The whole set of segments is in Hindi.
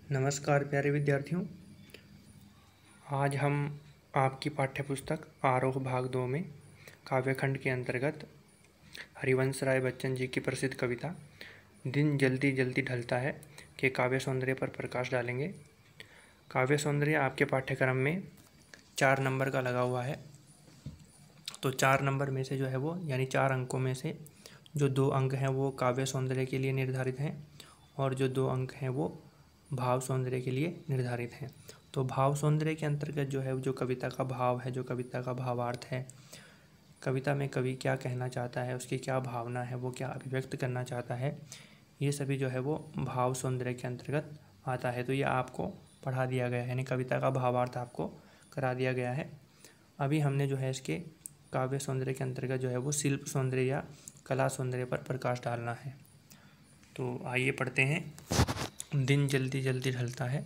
नमस्कार प्यारे विद्यार्थियों। आज हम आपकी पाठ्यपुस्तक आरोह भाग 2 में काव्यखंड के अंतर्गत हरिवंश राय बच्चन जी की प्रसिद्ध कविता दिन जल्दी जल्दी ढलता है के काव्य सौंदर्य पर प्रकाश डालेंगे। काव्य सौंदर्य आपके पाठ्यक्रम में 4 नंबर का लगा हुआ है। तो 4 नंबर में से जो है वो यानी 4 अंकों में से जो 2 अंक हैं वो काव्य सौंदर्य के लिए निर्धारित हैं और जो 2 अंक हैं वो भाव सौंदर्य के लिए निर्धारित हैं। तो भाव सौंदर्य के अंतर्गत जो है जो कविता का भाव है, जो कविता का भावार्थ है, कविता में कवि क्या कहना चाहता है, उसकी क्या भावना है, वो क्या अभिव्यक्त करना चाहता है, ये सभी जो है वो भाव सौंदर्य के अंतर्गत आता है। तो ये आपको पढ़ा दिया गया है, यानी कविता का भावार्थ आपको करा दिया गया है। अभी हमने जो है इसके काव्य सौंदर्य के अंतर्गत जो है वो शिल्प सौंदर्य या कला सौंदर्य पर प्रकाश डालना है। तो आइए पढ़ते हैं। दिन जल्दी जल्दी ढलता है,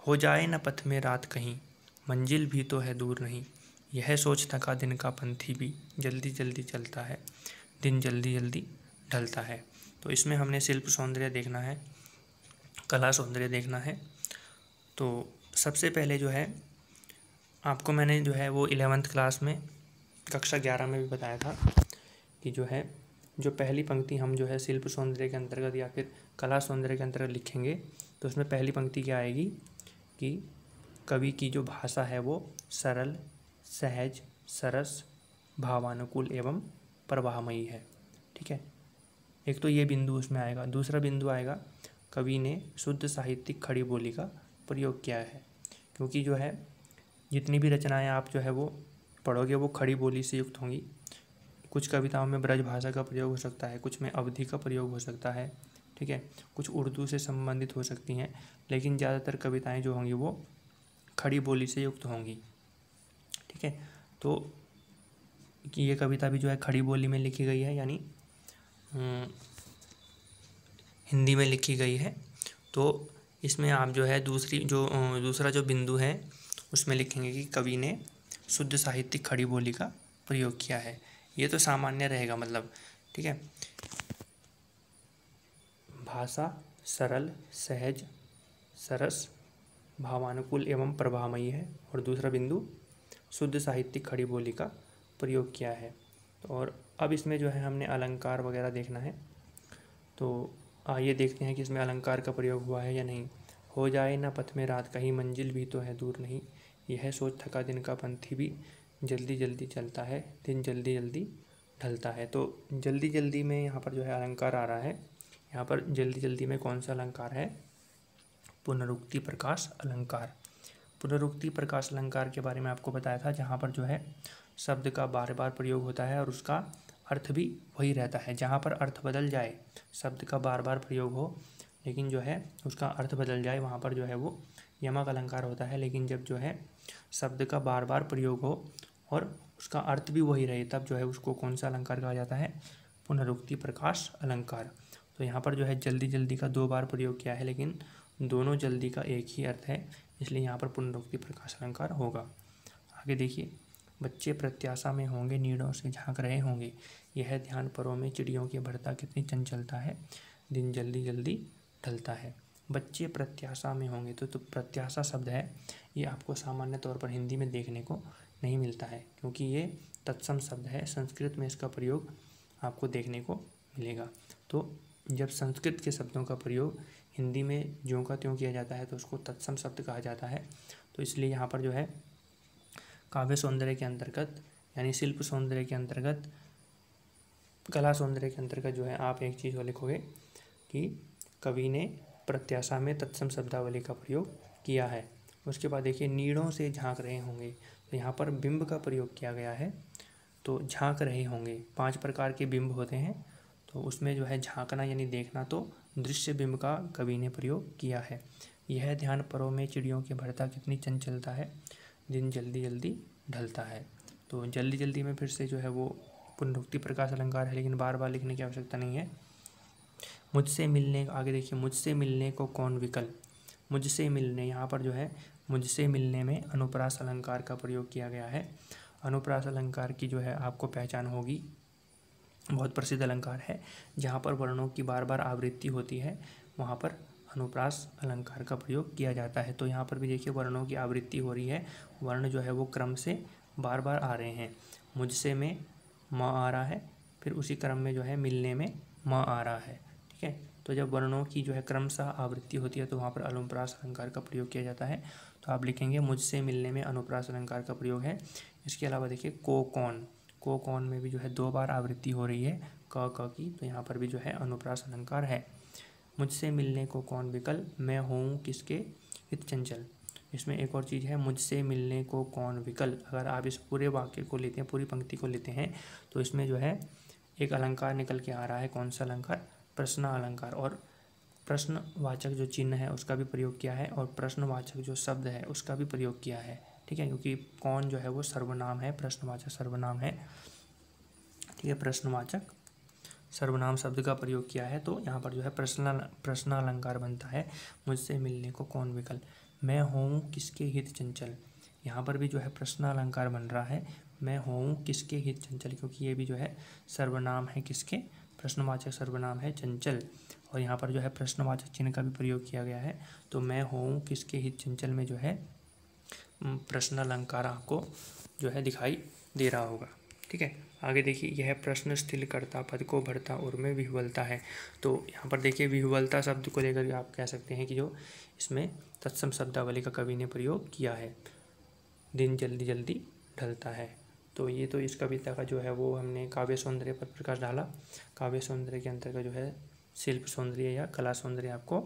हो जाए न पथ में रात कहीं, मंजिल भी तो है दूर नहीं, यह सोच थका दिन का पंथी भी जल्दी जल्दी चलता है, दिन जल्दी जल्दी ढलता है। तो इसमें हमने शिल्प सौंदर्य देखना है, कला सौंदर्य देखना है। तो सबसे पहले जो है आपको मैंने जो है वो 11th क्लास में कक्षा 11 में भी बताया था कि जो है जो पहली पंक्ति हम जो है शिल्प सौंदर्य के अंतर्गत या फिर कला सौंदर्य के अंतर्गत लिखेंगे तो उसमें पहली पंक्ति क्या आएगी कि कवि की जो भाषा है वो सरल, सहज, सरस, भावानुकूल एवं प्रवाहमयी है। ठीक है, एक तो ये बिंदु उसमें आएगा। दूसरा बिंदु आएगा कवि ने शुद्ध साहित्यिक खड़ी बोली का प्रयोग किया है, क्योंकि जो है जितनी भी रचनाएं आप जो है वो पढ़ोगे वो खड़ी बोली से युक्त होंगी। कुछ कविताओं में ब्रज भाषा का प्रयोग हो सकता है, कुछ में अवधी का प्रयोग हो सकता है, ठीक है, कुछ उर्दू से संबंधित हो सकती हैं, लेकिन ज़्यादातर कविताएं जो होंगी वो खड़ी बोली से युक्त होंगी। ठीक है, तो ये कविता भी जो है खड़ी बोली में लिखी गई है, यानी हिंदी में लिखी गई है। तो इसमें आप जो है दूसरा जो बिंदु है उसमें लिखेंगे कि कवि ने शुद्ध साहित्यिक खड़ी बोली का प्रयोग किया है। ये तो सामान्य रहेगा, मतलब ठीक है। भाषा सरल, सहज, सरस, भावानुकूल एवं प्रभामयी है। और दूसरा बिंदु शुद्ध साहित्यिक खड़ी बोली का प्रयोग किया है। और अब इसमें जो है हमने अलंकार वगैरह देखना है। तो आइए देखते हैं कि इसमें अलंकार का प्रयोग हुआ है या नहीं। हो जाए ना पथ में रात कहीं, मंजिल भी तो है दूर नहीं, यह सोच थका दिन का पंथी भी जल्दी जल्दी चलता है, दिन जल्दी जल्दी ढलता है। तो जल्दी जल्दी में यहाँ पर जो है अलंकार आ रहा है। यहाँ पर जल्दी जल्दी में कौन सा अलंकार है? पुनरुक्ति प्रकाश अलंकार। पुनरुक्ति प्रकाश अलंकार के बारे में आपको बताया था, जहाँ पर जो है शब्द का बार बार प्रयोग होता है और उसका अर्थ भी वही रहता है। जहाँ पर अर्थ बदल जाए, शब्द का बार बार प्रयोग हो लेकिन जो है उसका अर्थ बदल जाए, वहाँ पर जो है वो यमक अलंकार होता है। लेकिन जब जो है शब्द का बार बार प्रयोग हो और उसका अर्थ भी वही रहे, तब जो है उसको कौन सा अलंकार कहा जाता है? पुनरुक्ति प्रकाश अलंकार। तो यहाँ पर जो है जल्दी जल्दी का 2 बार प्रयोग किया है, लेकिन दोनों जल्दी का एक ही अर्थ है, इसलिए यहाँ पर पुनरुक्ति प्रकाश अलंकार होगा। आगे देखिए, बच्चे प्रत्याशा में होंगे, नीड़ों से झांक रहे होंगे, यह ध्यान परों में चिड़ियों की बढ़ता कितनी चंचलता है, दिन जल्दी जल्दी ढलता है। बच्चे प्रत्याशा में होंगे, तो प्रत्याशा शब्द है, ये आपको सामान्य तौर पर हिंदी में देखने को नहीं मिलता है, क्योंकि ये तत्सम शब्द है। संस्कृत में इसका प्रयोग आपको देखने को मिलेगा। तो जब संस्कृत के शब्दों का प्रयोग हिंदी में ज्यों का त्यों किया जाता है तो उसको तत्सम शब्द कहा जाता है। तो इसलिए यहाँ पर जो है काव्य सौंदर्य के अंतर्गत यानी शिल्प सौंदर्य के अंतर्गत, कला सौंदर्य के अंतर्गत जो है आप एक चीज़ और लिखोगे कि कवि ने प्रत्याशा में तत्सम शब्दावली का प्रयोग किया है। उसके बाद देखिए, नीड़ों से झांक रहे होंगे, तो यहाँ पर बिंब का प्रयोग किया गया है। तो झांक रहे होंगे, 5 प्रकार के बिंब होते हैं, तो उसमें जो है झांकना यानी देखना, तो दृश्य बिंब का कवि ने प्रयोग किया है। यह ध्यान परों में चिड़ियों की बढ़ता कितनी चंचलता है, दिन जल्दी जल्दी ढलता है। तो जल्दी जल्दी में फिर से जो है वो पुनरुक्ति प्रकाश अलंकार है, लेकिन बार बार लिखने की आवश्यकता नहीं है। मुझसे मिलने, आगे देखिए, मुझसे मिलने को कौन विकल, मुझसे मिलने, यहाँ पर जो है मुझसे मिलने में अनुप्रास अलंकार का प्रयोग किया गया है। अनुप्रास अलंकार की जो है आपको पहचान होगी, बहुत प्रसिद्ध अलंकार है। जहाँ पर वर्णों की बार बार आवृत्ति होती है वहाँ पर अनुप्रास अलंकार का प्रयोग किया जाता है। तो यहाँ पर भी देखिए वर्णों की आवृत्ति हो रही है, वर्ण जो है वो क्रम से बार बार आ रहे हैं। मुझसे में म आ रहा है, फिर उसी क्रम में जो है मिलने में म आ रहा है। ठीक है, तो जब वर्णों की जो है क्रमशः आवृत्ति होती है तो वहाँ पर अनुप्रास अलंकार का प्रयोग किया जाता है। तो आप लिखेंगे मुझसे मिलने में अनुप्रास अलंकार का प्रयोग है। इसके अलावा देखिए को कौन में भी जो है 2 बार आवृत्ति हो रही है क की, तो यहाँ पर भी जो है अनुप्रास अलंकार है। मुझसे मिलने को कौन विकल, मैं हूँ किसके हित चंचल। इसमें एक और चीज़ है, मुझसे मिलने को कौन विकल। अगर आप इस पूरे वाक्य को लेते हैं, पूरी पंक्ति को लेते हैं, तो इसमें जो है एक अलंकार निकल के आ रहा है। कौन सा अलंकार, प्रश्न अलंकार। और प्रश्नवाचक जो चिन्ह है उसका भी प्रयोग किया है, और प्रश्नवाचक जो शब्द है उसका भी प्रयोग किया है। ठीक है, क्योंकि कौन जो है वो सर्वनाम है, प्रश्नवाचक सर्वनाम है। ठीक है, प्रश्नवाचक सर्वनाम शब्द का प्रयोग किया है, तो यहाँ पर जो है प्रश्न अलंकार बनता है। मुझसे मिलने को कौन विकल, मैं हूँ किसके हित चंचल। यहाँ पर भी जो है प्रश्न अलंकार बन रहा है, मैं हूँ किसके हित चंचल, क्योंकि ये भी जो है सर्वनाम है किसके, प्रश्नवाचक सर्वनाम है चंचल। और यहाँ पर जो है प्रश्नवाचक चिन्ह का भी प्रयोग किया गया है। तो मैं हूँ किसके हित चंचल में जो है प्रश्न अलंकार आपको जो है दिखाई दे रहा होगा। ठीक है, आगे देखिए, यह प्रश्न स्थिल कर्ता पद को भरता और में विह्वलता है। तो यहाँ पर देखिए विह्वलता शब्द को लेकर आप कह सकते हैं कि जो इसमें तत्सम शब्दावली का कवि ने प्रयोग किया है। दिन जल्दी जल्दी ढलता है। तो ये तो इस कविता का जो है वो हमने काव्य सौंदर्य पर प्रकाश डाला। काव्य सौंदर्य के अंतर्गत जो है शिल्प सौंदर्य या कला सौंदर्य आपको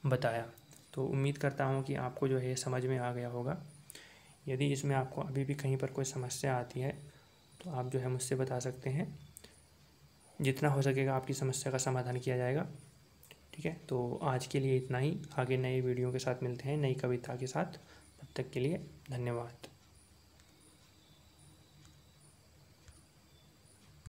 बताया। तो उम्मीद करता हूँ कि आपको जो है समझ में आ गया होगा। यदि इसमें आपको अभी भी कहीं पर कोई समस्या आती है तो आप जो है मुझसे बता सकते हैं। जितना हो सकेगा आपकी समस्या का समाधान किया जाएगा। ठीक है, तो आज के लिए इतना ही। आगे नए वीडियो के साथ मिलते हैं, नई कविता के साथ। तब तक के लिए धन्यवाद।